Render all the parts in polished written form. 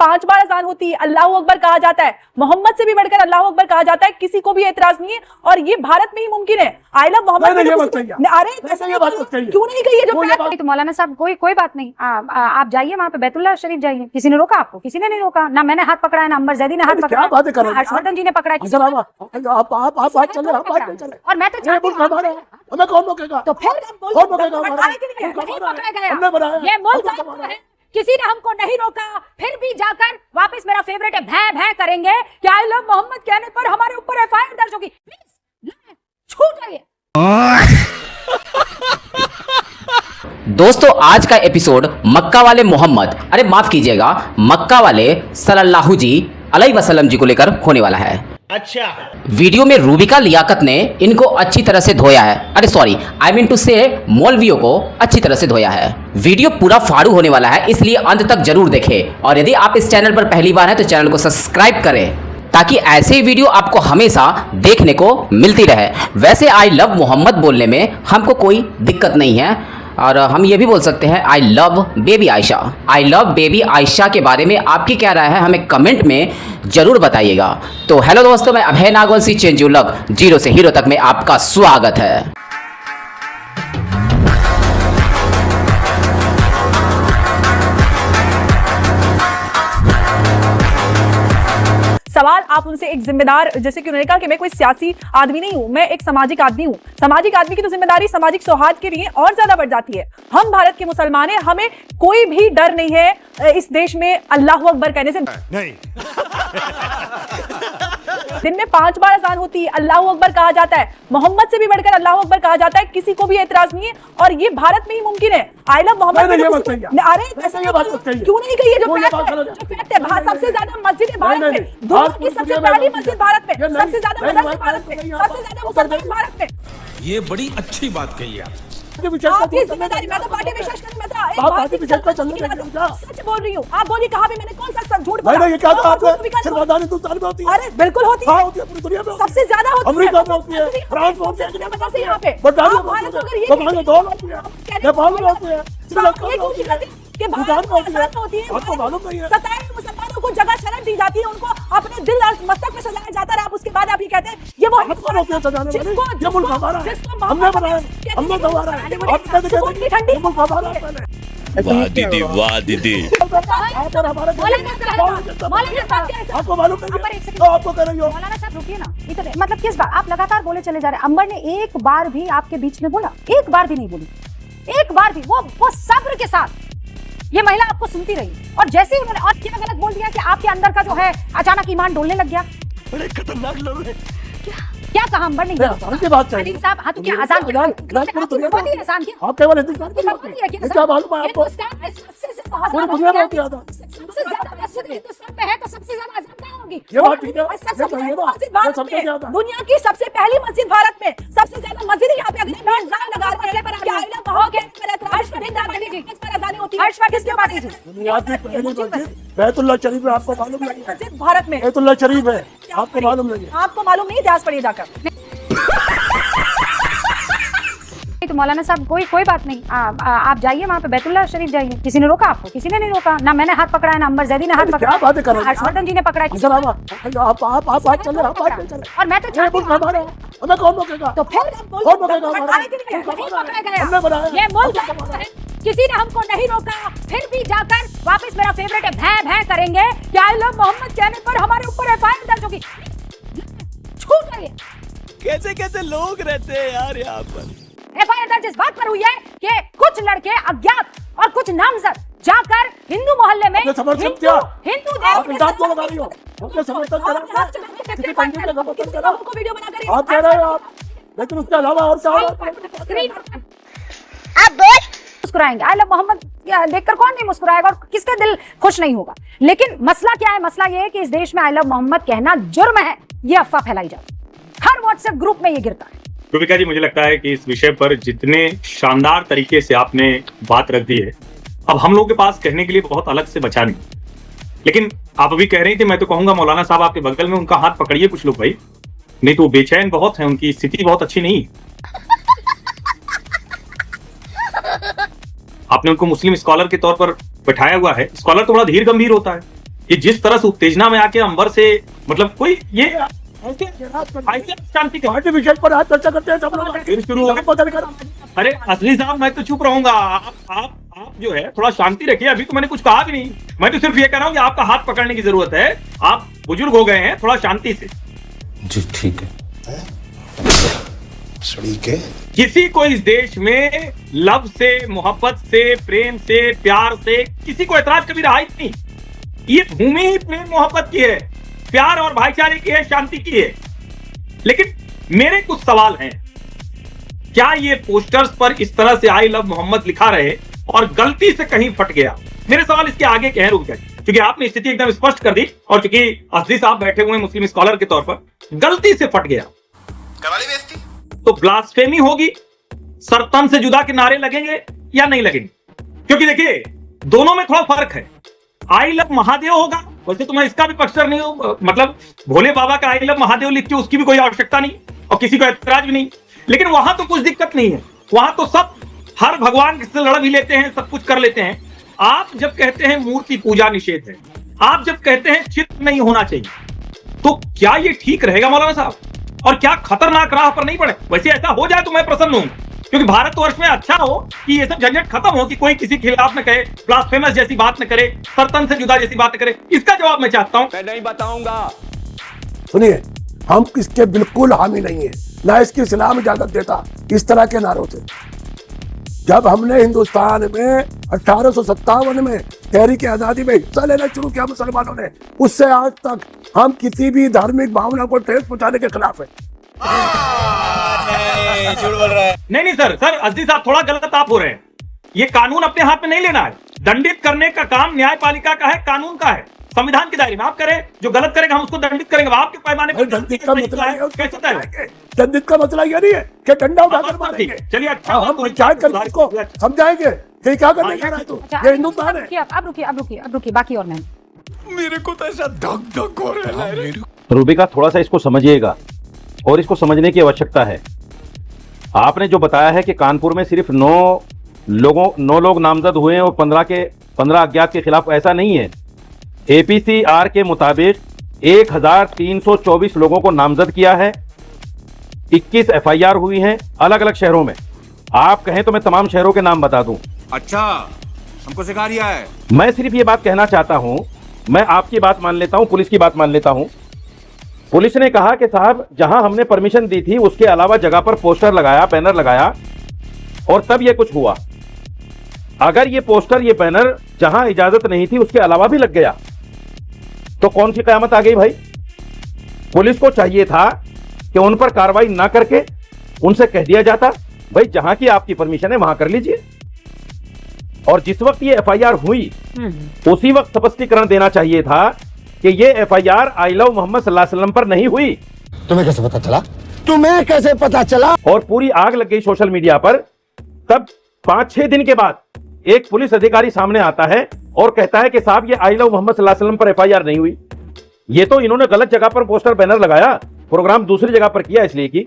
5 बार अजान होती है, अल्लाह अकबर कहा जाता है, मोहम्मद से भी बढ़कर अल्लाह अकबर कहा जाता है, किसी को भी एतराज नहीं है और ये भारत में ही मुमकिन है। I love Mohammad. अरे क्यों नहीं कही है जो तो मौलाना साहब कोई बात नहीं, आप जाइए वहाँ पे बैतुल्लाह शरीफ जाइए। किसी ने रोका आपको? किसी ने नहीं रोका ना। मैंने हाथ पकड़ा है ना अंबर जैदी ने हाथ पकड़ा, हर्षवर्धन जी ने पकड़ा है। और मैं तो हमें कौन रोकेगा? तो फिर ये मुल्क है, किसी ने हमको नहीं रोका, फिर भी जाकर वापस मेरा फेवरेट है भै भै करेंगे कि आई लव मोहम्मद कहने पर हमारे ऊपर एफआईआर दर्ज होगी। प्लीज छूट जाइए। दोस्तों आज का एपिसोड मक्का वाले मोहम्मद, अरे माफ कीजिएगा, मक्का वाले सल्लल्लाहु जी अलैहि वसल्लम जी को लेकर होने वाला है। अच्छा, वीडियो में रूबिका लियाकत ने इनको अच्छी तरह से धोया है, अरे सॉरी आई मीन टू से मौलवियों को अच्छी तरह से धोया है। वीडियो पूरा फाड़ू होने वाला है, इसलिए अंत तक जरूर देखें और यदि आप इस चैनल पर पहली बार हैं तो चैनल को सब्सक्राइब करें ताकि ऐसे वीडियो आपको हमेशा देखने को मिलती रहे। वैसे आई लव मोहम्मद बोलने में हमको कोई दिक्कत नहीं है और हम ये भी बोल सकते हैं I love baby Ayesha. I love baby Ayesha के बारे में आपकी क्या राय है हमें कमेंट में जरूर बताइएगा। तो हेलो दोस्तों, मैं अभय नागवल सी चेंज यू लक जीरो से हीरो तक में आपका स्वागत है। सवाल आप उनसे एक जिम्मेदार, जैसे कि उन्होंने कहा कि मैं कोई सियासी आदमी नहीं हूं, मैं एक सामाजिक आदमी हूं। सामाजिक आदमी की तो जिम्मेदारी सामाजिक सौहार्द के लिए और ज्यादा बढ़ जाती है। हम भारत के मुसलमान हैं, हमें कोई भी डर नहीं है इस देश में अल्लाह अकबर कहने से। नहीं। दिन में 5 बार अजान होती है, अल्लाह अकबर कहा जाता है, मोहम्मद से भी बढ़कर अल्लाह अकबर कहा जाता है, किसी को भी एतराज नहीं है और ये भारत में ही मुमकिन है। I love Mohammad. अरे क्यों नहीं कही है जो फैक्ट है। सबसे ज्यादा मस्जिद है भारत में, दुनिया की सबसे पहली मस्जिद भारत में, सबसे ज्यादा मदरसे भारत में, सबसे ज्यादा मुसलमान भारत में। ये बड़ी अच्छी बात कही आप। आपकी जिम्मेदारी, मैं तो पार्टी विशेष कर सच बोल रही हूँ। आप बोलिए कहाँ पे मैंने कौन सा झूठ बोला? अरे बिल्कुल होती है, पूरी दुनिया में सबसे ज्यादा होती है, अमेरिका में होती है, फ्रांस में होती है, यहाँ पे मुसलमानों को जगह शरण दी जाती है, उनको अपने दिल और मस्तक में सजाया जाता है। आप उसके बाद आप ये कहते हैं ये वो वाह दीदी, वाह दीदी। आपको मालूम नहीं तो आपको कर रही हो। मौलाना साहब रुकिए ना, इधर मतलब किस बार आप लगातार बोले चले जा रहे हैं। अंबर ने एक बार भी आपके बीच में बोला? एक बार भी नहीं बोली, एक बार भी। वो सब्र के साथ ये महिला आपको सुनती रही और जैसे ही उन्होंने और क्या गलत बोल दिया कि आपके अंदर का जो है अचानक ईमान डोलने लग गया। बड़े खतरनाक लोग हैं। क्या कहा अंबर ने? की बात चाहिए साहब, हाँ तो क्या आजान आप केवल हिंदुस्तान के क्या मालूम है आपको? पूरी दुनिया में होती है। सबसे ज्यादा मस्जिद हिंदुस्तान में है तो सबसे ज्यादा आजान कहाँ होगी? ये बात ठीक है। दुनिया की सबसे पहली मस्जिद भारत में, सबसे ज्यादा मस्जिद यहाँ पे बैतुल्लाह शरीफ है, आपको मालूम नहीं? मस्जिद भारत में बैतुल्लाह शरीफ है, आपको मालूम नहीं? आपको मालूम नहीं, इतिहास पढ़िए जाकर। तो मौलाना साहब कोई बात नहीं, आप जाइए वहाँ पे बैतुल्लाह शरीफ जाइए। किसी ने रोका आपको? किसी ने नहीं रोका ना। मैंने हाथ पकड़ा है ना अंबर जैदी ने हाथ पकड़ा, हर्षवर्धन जी ने पकड़ा है। और मैं तो हमें कौन रोकेगा? तो फिर ये मुल्क है, किसी ने हमको नहीं रोका, फिर भी जाकर वापस मेरा फेवरेट है भै भै करेंगे कि आई लव मोहम्मद कहने पर हमारे ऊपर एफआईआर दर्ज होगी। छूट जाइए। कैसे कैसे लोग रहते हैं यार यहाँ पर। एफआईआर दर्ज इस बात पर हुई है कि कुछ लड़के अज्ञात और कुछ नामजद जाकर हिंदू मोहल्ले में हिंदू वीडियो बनाकर आप कह रहे हो आप, लेकिन उसके अलावा और क्या आप बोल मुस्कुराएंगे। आई लव मोहम्मद देखकर कौन नहीं मुस्कुराएगा और किसका दिल खुश नहीं होगा। लेकिन मसला क्या है? मसला ये है कि इस देश में आई लव मोहम्मद कहना जुर्म है। ये अफवाह फैलाई जाती है, हर व्हाट्सएप ग्रुप में ये गिरता है। रूबिका जी, मुझे लगता है कि इस विषय पर जितने शानदार तरीके से आपने बात रख दी है, अब हम लोगों के पास कहने के लिए बहुत अलग से बचा नहीं। लेकिन आप अभी कह रही थी, मैं तो कहूंगा मौलाना साहब आपके बगल में उनका हाथ पकड़िए कुछ लोग भाई, नहीं तो वो बेचैन बहुत है, उनकी स्थिति बहुत अच्छी नहीं है। आपने उनको मुस्लिम स्कॉलर के तौर पर बैठाया हुआ है। स्कॉलर तो बड़ा धीर गंभीर होता है, कि जिस तरह से उत्तेजना में आके अंबर से मतलब कोई ये ऐसे शांति के पार्टी विषय पर आज चर्चा करते हैं सब लोग। फिर शुरू हो गया। अरे असली साहब मैं तो चुप रहूंगा, आप जो है थोड़ा शांति रखिए। अभी तो मैंने कुछ कहा भी नहीं, मैं तो सिर्फ ये कह रहा हूँ कि आपका हाथ पकड़ने की जरूरत है। आप बुजुर्ग हो गए हैं, थोड़ा शांति से। जी ठीक है। सड़ी के किसी को इस देश में लव से, मोहब्बत से, प्रेम से, प्यार से किसी को ऐतराज कभी रहा ही नहीं। ये भूमि ही प्रेम मोहब्बत की है, प्यार और भाईचारे की है, शांति की है। लेकिन मेरे कुछ सवाल हैं। क्या ये पोस्टर्स पर इस तरह से आई लव मोहम्मद लिखा रहे और गलती से कहीं फट गया? मेरे सवाल इसके आगे के हैं, रुक जाइए, क्योंकि आपने स्थिति एकदम स्पष्ट कर दी और क्योंकि असली साहब बैठे हुए मुस्लिम स्कॉलर के तौर पर, गलती से फट गया तो ब्लास्फेमी होगी, सरतन से जुदा के नारे लगेंगे या नहीं लगेंगे? क्योंकि देखिए दोनों में थोड़ा फर्क है। आई लव महादेव होगा, वैसे तो मैं इसका भी पक्षधर नहीं हूं, मतलब भोले बाबा का आई लव महादेव लिख के उसकी भी कोई आवश्यकता नहीं और किसी को ऐतराज भी नहीं। लेकिन वहां तो कुछ दिक्कत नहीं है, वहां तो सब हर भगवान से लड़ भी लेते हैं, सब कुछ कर लेते हैं। आप जब कहते हैं मूर्ति पूजा निषेध है, आप जब कहते हैं चित्र नहीं होना चाहिए, तो क्या ये ठीक रहेगा मौलाना साहब? और क्या खतरनाक राह पर नहीं पड़े? वैसे ऐसा हो जाए तो मैं प्रसन्न हूं, क्योंकि भारतवर्ष में अच्छा हो कि ये सब झंझट खत्म हो, कि कोई किसी के खिलाफ न कहे, ब्लास्फेमस जैसी बात न करे, सरतन से जुदा जैसी बात न करे। इसका जवाब मैं चाहता हूं। मैं नहीं बताऊंगा। सुनिए, हम इसके बिल्कुल हामी नहीं है, ना इसकी इस्लाम इजाजत देता इस तरह के नारों से। जब हमने हिंदुस्तान में 1857 में तहरीक आजादी में हिस्सा लेना शुरू किया मुसलमानों ने, उससे आज तक हम किसी भी धार्मिक भावना को ठेस पहुंचाने के खिलाफ है। नहीं सर अजीज साहब थोड़ा गलत आप हो रहे हैं। ये कानून अपने हाथ में नहीं लेना है। दंडित करने का काम न्यायपालिका का है, कानून का है, संविधान के दायरे में। आप करें, जो गलत करेगा हम उसको दंडित करेंगे। आपके पैमाने पर दंडित का मतलब है, कैसे तय है? दंडित का मतलब यह नहीं है कि डंडा उठाकर मारेंगे। चलिए अच्छा, हम पंचायत कर इसको समझाएंगे कि क्या करने जा रहा है तू। ये हिंदुस्तान है। अब रुकिए बाकी और नहीं। मेरे को तो ऐसा धक धक हो रहा है। रूबिका थोड़ा सा इसको समझिएगा और इसको समझने की आवश्यकता है। आपने जो बताया है कि कानपुर में सिर्फ 9 लोग नामजद हुए हैं और 15 अज्ञात के खिलाफ, ऐसा नहीं है। APCR के मुताबिक 1324 लोगों को नामजद किया है, 21 FIR हुई हैं अलग अलग शहरों में। आप कहें तो मैं तमाम शहरों के नाम बता दूं। अच्छा, हमको सिखा रिया है। मैं सिर्फ ये बात कहना चाहता हूं, मैं आपकी बात मान लेता हूं, पुलिस की बात मान लेता हूं। पुलिस ने कहा कि साहब जहां हमने परमिशन दी थी उसके अलावा जगह पर पोस्टर लगाया, बैनर लगाया और तब ये कुछ हुआ। अगर ये पोस्टर, ये बैनर जहां इजाजत नहीं थी उसके अलावा भी लग गया तो कौन सी कयामत आ गई भाई? पुलिस को चाहिए था कि उन पर कार्रवाई ना करके उनसे कह दिया जाता, भाई जहां की आपकी परमिशन है वहां कर लीजिए। और जिस वक्त ये FIR हुई उसी वक्त स्पष्टीकरण देना चाहिए था कि ये FIR आई लव मोहम्मद सल्लल्लाहु अलैहि वसल्लम पर नहीं हुई। तुम्हें कैसे पता चला? और पूरी आग लग गई सोशल मीडिया पर। तब 5-6 दिन के बाद एक पुलिस अधिकारी सामने आता है और कहता है कि साहब ये आई लव मोहम्मद सल्लल्लाहु अलैहि वसल्लम पर FIR नहीं हुई। ये तो इन्होंने गलत जगह पर पोस्टर बैनर लगाया, प्रोग्राम दूसरी जगह पर किया इसलिए कि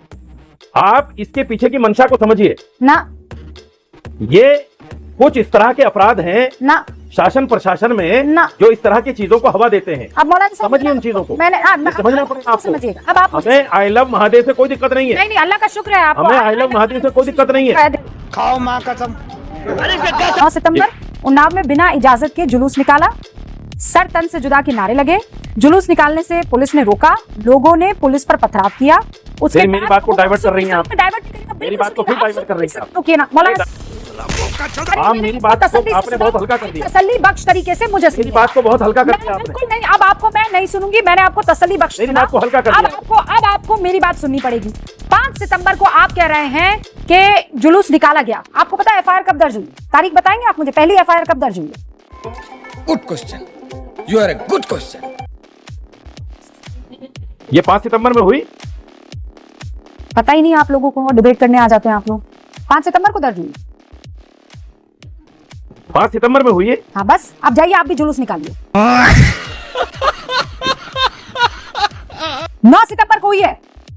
आप इसके पीछे की मंशा को समझिए ना। ये कुछ इस तरह के अपराध हैं ना शासन प्रशासन में ना, जो इस तरह की चीजों को हवा देते हैं। अब मौलाना साहब समझिए उन चीजों को। समझना पड़ेगा आपको। समझिए। अब आप हमें आई लव महादेव से कोई दिक्कत नहीं है। नहीं, अल्लाह का शुक्र है आपको। हमें आई लव महादेव से कोई दिक्कत नहीं है। खाओ माँ कसम। 9 सितंबर उन्नाव में बिना इजाजत के जुलूस निकाला, सर तन से जुदा के नारे लगे। जुलूस निकालने से पुलिस ने रोका, लोगों ने पुलिस पर पथराव किया। उसके मेरी बात को डाइवर्ट कर रही हैं आप। डाइवर्ट मेरी बात को फिर डाइवर्ट कर रही हैं आप। रुकिए ना मौलाना, आप मेरी बात को आपने बहुत हल्का कर दिया। तसल्ली बख्श तरीके से मुझे मेरी बात को बहुत हल्का कर दिया आपने। बिल्कुल नहीं, अब आपको मैं नहीं सुनूंगी। मैंने आपको तसल्ली बख्श मेरी बात को हल्का कर दिया। अब आपको मेरी बात सुननी पड़ेगी। 5 सितंबर को आप कह रहे हैं कि जुलूस निकाला गया। आपको पता है FIR कब दर्ज हुई? तारीख बताएंगे आप मुझे? पहली FIR कब दर्ज हुई? Good question, you are a good question. ये 5 सितंबर में हुई? पता ही नहीं आप लोगों को, डिबेट करने आ जाते हैं आप लोग। 5 सितंबर को दर्ज हुई। 5 सितंबर में हुई है। हाँ बस, अब जाइए आप भी जुलूस निकालिए। 9 सितंबर को हुई है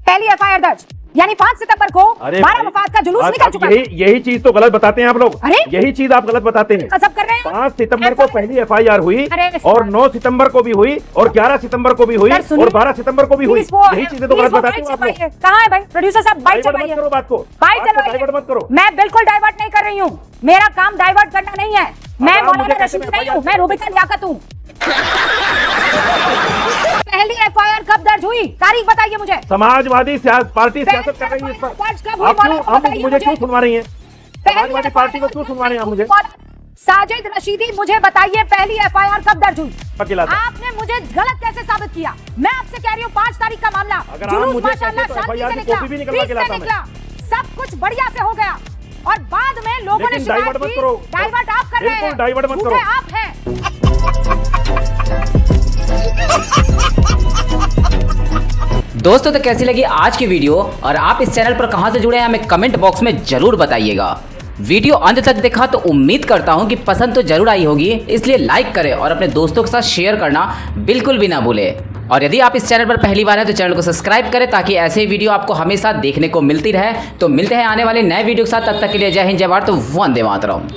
पहली FIR दर्ज। यानी 5 सितंबर को 12 वफात का जुलूस निकल चुका है। यही चीज तो गलत बताते हैं आप लोग। अरे यही चीज आप गलत बताते हैं। कसब कर रहे हैं। 5 सितंबर को पहली FIR हुई अरे और 9 सितंबर को भी हुई और 11 सितंबर को भी हुई सर, सुनिए। और 12 सितंबर को भी हुई। यही चीजें तो गलत बताते हैं आप लोग। कहाँ है भाई प्रोड्यूसर साहब? बाइट डाइवर्ट चलवाइए। मत करो बात को, बाइट डाइवर्ट मत करो। मैं बिल्कुल डाइवर्ट नहीं कर रही हूँ। मेरा काम डाइवर्ट करना नहीं है। मैं आप मुझे मौलाना कैसे रशीदी में नहीं हूँ, FIR मैं रूबिका लियाकत हूँ। पहली FIR कब दर्ज हुई? तारीख बताइए मुझे। समाजवादी पार्टी सियासत कर रही है इस पर। आप मुझे क्यों सुनवा रही हैं? समाजवादी पार्टी को क्यों सुनवा रही हैं आप मुझे? साजिद रशीदी, मुझे बताइए पहली FIR कब दर्ज हुई? अकेला था। आपने मुझे गलत कैसे साबित किया? मैं आपसे कह रही हूँ 5 तारीख का मामला। अगर आप जुलूस मुझे माशाल्लाह कहते तो शांति FIR से की कॉपी भी निकलवा के लाता मैं। निकला, सब कुछ बढ़िया से हो गया और बाद में लोगों ने लेकिन शिकायत डाइवर्ट मत की। करो। डाइवर्ट आप कर रहे बिल्कुल हैं, डाइवर्ट मत झूठे करो। आप हैं। दोस्तों तो कैसी लगी आज की वीडियो और आप इस चैनल पर कहां से जुड़े हैं हमें कमेंट बॉक्स में जरूर बताइएगा। वीडियो अंत तक देखा तो उम्मीद करता हूं कि पसंद तो जरूर आई होगी, इसलिए लाइक करें और अपने दोस्तों के साथ शेयर करना बिल्कुल भी ना भूलें। और यदि आप इस चैनल पर पहली बार हैं तो चैनल को सब्सक्राइब करें ताकि ऐसे ही वीडियो आपको हमेशा देखने को मिलती रहे। तो मिलते हैं आने वाले नए वीडियो के साथ, तब तक के लिए जय हिंद जय भारत, वंदे मातरम।